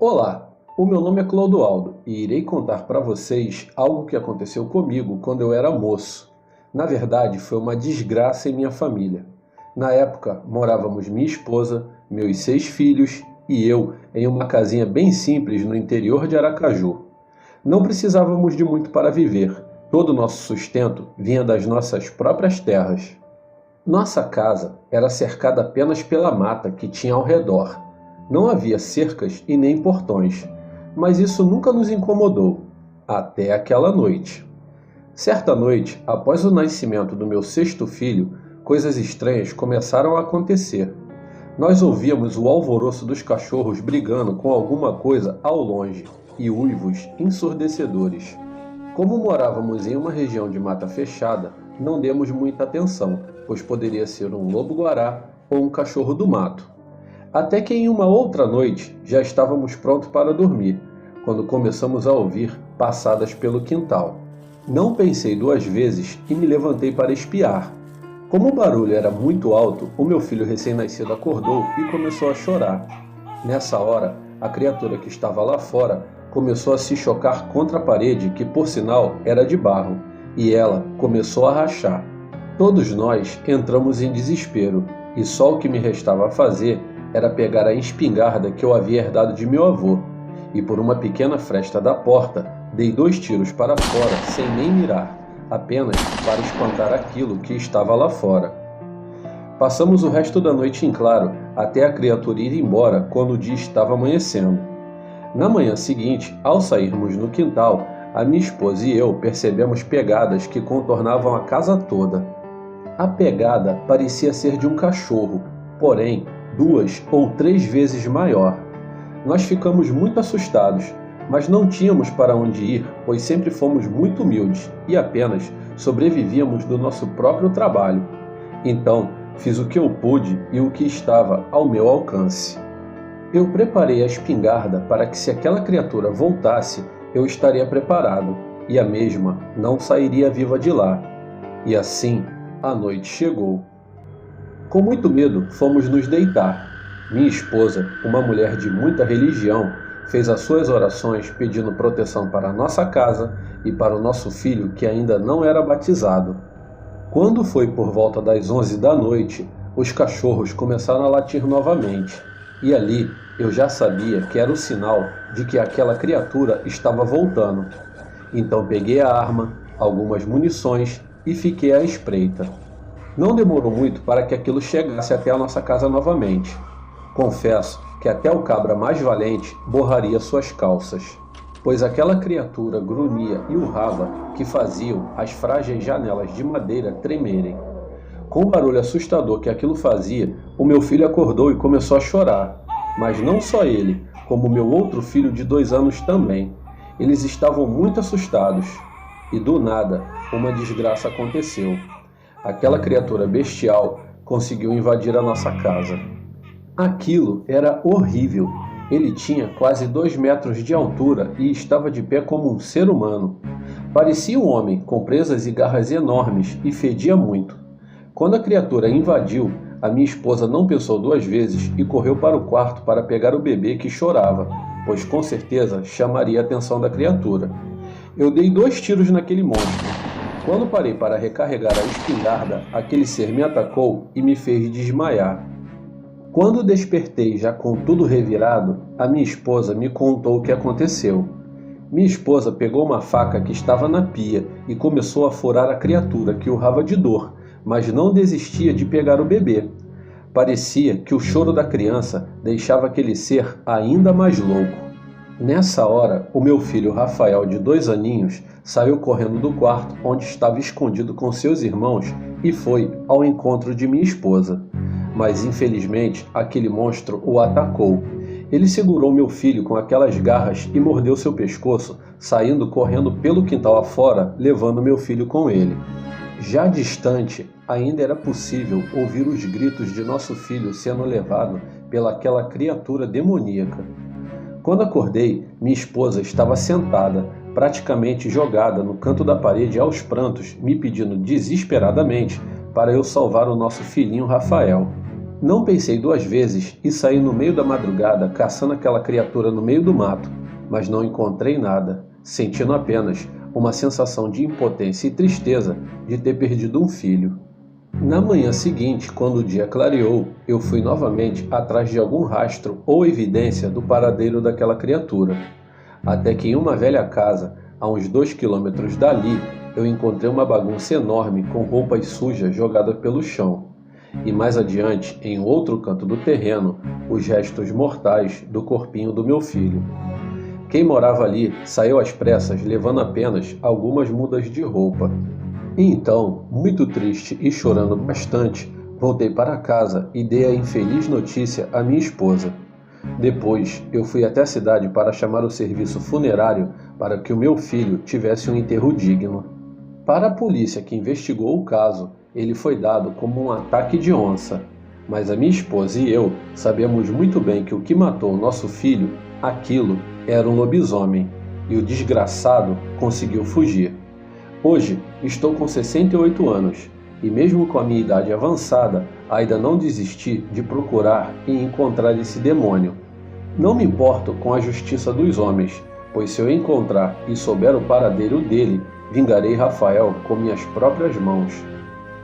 Olá, o meu nome é Clodoaldo e irei contar para vocês algo que aconteceu comigo quando eu era moço. Na verdade, foi uma desgraça em minha família. Na época, morávamos minha esposa, meus 6 filhos e eu em uma casinha bem simples no interior de Aracaju. Não precisávamos de muito para viver. Todo o nosso sustento vinha das nossas próprias terras. Nossa casa era cercada apenas pela mata que tinha ao redor. Não havia cercas e nem portões, mas isso nunca nos incomodou, até aquela noite. Certa noite, após o nascimento do meu 6º filho, coisas estranhas começaram a acontecer. Nós ouvíamos o alvoroço dos cachorros brigando com alguma coisa ao longe e uivos ensurdecedores. Como morávamos em uma região de mata fechada, não demos muita atenção, pois poderia ser um lobo-guará ou um cachorro do mato. Até que em uma outra noite já estávamos prontos para dormir, quando começamos a ouvir passadas pelo quintal. Não pensei 2 vezes e me levantei para espiar. Como o barulho era muito alto, o meu filho recém-nascido acordou e começou a chorar. Nessa hora, a criatura que estava lá fora começou a se chocar contra a parede, que por sinal era de barro, e ela começou a rachar. Todos nós entramos em desespero, e só o que me restava a fazer era pegar a espingarda que eu havia herdado de meu avô, e por uma pequena fresta da porta, dei 2 tiros para fora sem nem mirar, apenas para espantar aquilo que estava lá fora. Passamos o resto da noite em claro, até a criatura ir embora quando o dia estava amanhecendo. Na manhã seguinte, ao sairmos no quintal, a minha esposa e eu percebemos pegadas que contornavam a casa toda. A pegada parecia ser de um cachorro, porém 2 ou 3 vezes maior. Nós ficamos muito assustados, mas não tínhamos para onde ir, pois sempre fomos muito humildes e apenas sobrevivíamos do nosso próprio trabalho. Então, fiz o que eu pude e o que estava ao meu alcance. Eu preparei a espingarda para que, se aquela criatura voltasse, eu estaria preparado, e a mesma não sairia viva de lá. E assim, a noite chegou. Com muito medo, fomos nos deitar. Minha esposa, uma mulher de muita religião, fez as suas orações pedindo proteção para a nossa casa e para o nosso filho que ainda não era batizado. Quando foi por volta das 11 da noite, os cachorros começaram a latir novamente, e ali eu já sabia que era o sinal de que aquela criatura estava voltando. Então peguei a arma, algumas munições e fiquei à espreita. Não demorou muito para que aquilo chegasse até a nossa casa novamente. Confesso que até o cabra mais valente borraria suas calças, pois aquela criatura grunhia e urrava que faziam as frágeis janelas de madeira tremerem. Com o barulho assustador que aquilo fazia, o meu filho acordou e começou a chorar. Mas não só ele, como meu outro filho de 2 anos também. Eles estavam muito assustados. E do nada, uma desgraça aconteceu. Aquela criatura bestial conseguiu invadir a nossa casa. Aquilo era horrível. Ele tinha quase 2 metros de altura e estava de pé como um ser humano. Parecia um homem com presas e garras enormes e fedia muito. Quando a criatura invadiu, a minha esposa não pensou 2 vezes e correu para o quarto para pegar o bebê que chorava, pois com certeza chamaria a atenção da criatura. Eu dei 2 tiros naquele monstro. Quando parei para recarregar a espingarda, aquele ser me atacou e me fez desmaiar. Quando despertei já com tudo revirado, a minha esposa me contou o que aconteceu. Minha esposa pegou uma faca que estava na pia e começou a furar a criatura que urrava de dor, mas não desistia de pegar o bebê. Parecia que o choro da criança deixava aquele ser ainda mais louco. Nessa hora, o meu filho Rafael, de 2 aninhos, saiu correndo do quarto onde estava escondido com seus irmãos e foi ao encontro de minha esposa. Mas infelizmente, aquele monstro o atacou. Ele segurou meu filho com aquelas garras e mordeu seu pescoço, saindo correndo pelo quintal afora, levando meu filho com ele. Já distante, ainda era possível ouvir os gritos de nosso filho sendo levado pelaquela criatura demoníaca. Quando acordei, minha esposa estava sentada, praticamente jogada no canto da parede aos prantos, me pedindo desesperadamente para eu salvar o nosso filhinho Rafael. Não pensei duas vezes e saí no meio da madrugada caçando aquela criatura no meio do mato, mas não encontrei nada, sentindo apenas uma sensação de impotência e tristeza de ter perdido um filho. Na manhã seguinte, quando o dia clareou, eu fui novamente atrás de algum rastro ou evidência do paradeiro daquela criatura, até que em uma velha casa, a uns 2 quilômetros dali, eu encontrei uma bagunça enorme com roupas sujas jogadas pelo chão. E mais adiante, em outro canto do terreno, os restos mortais do corpinho do meu filho. Quem morava ali saiu às pressas, levando apenas algumas mudas de roupa. E então, muito triste e chorando bastante, voltei para casa e dei a infeliz notícia à minha esposa. Depois, eu fui até a cidade para chamar o serviço funerário para que o meu filho tivesse um enterro digno. Para a polícia que investigou o caso, ele foi dado como um ataque de onça. Mas a minha esposa e eu sabemos muito bem que o que matou o nosso filho, aquilo era um lobisomem, e o desgraçado conseguiu fugir. Hoje estou com 68 anos e mesmo com a minha idade avançada, ainda não desisti de procurar e encontrar esse demônio. Não me importo com a justiça dos homens, pois se eu encontrar e souber o paradeiro dele, vingarei Rafael com minhas próprias mãos.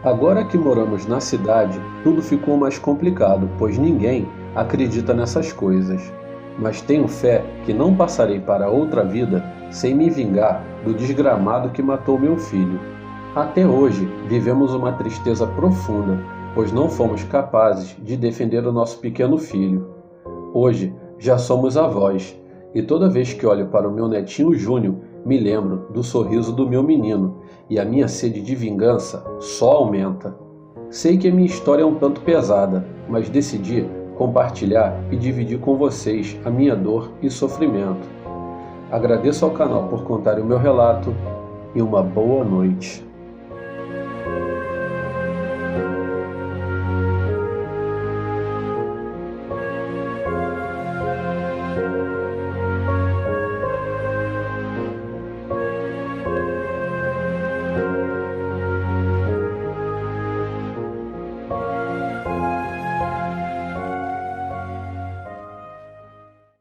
Agora que moramos na cidade, tudo ficou mais complicado, pois ninguém acredita nessas coisas. Mas tenho fé que não passarei para outra vida sem me vingar do desgramado que matou meu filho. Até hoje, vivemos uma tristeza profunda, pois não fomos capazes de defender o nosso pequeno filho. Hoje, já somos avós, e toda vez que olho para o meu netinho Júnior, me lembro do sorriso do meu menino, e a minha sede de vingança só aumenta. Sei que a minha história é um tanto pesada, mas decidi compartilhar e dividir com vocês a minha dor e sofrimento. Agradeço ao canal por contar o meu relato e uma boa noite.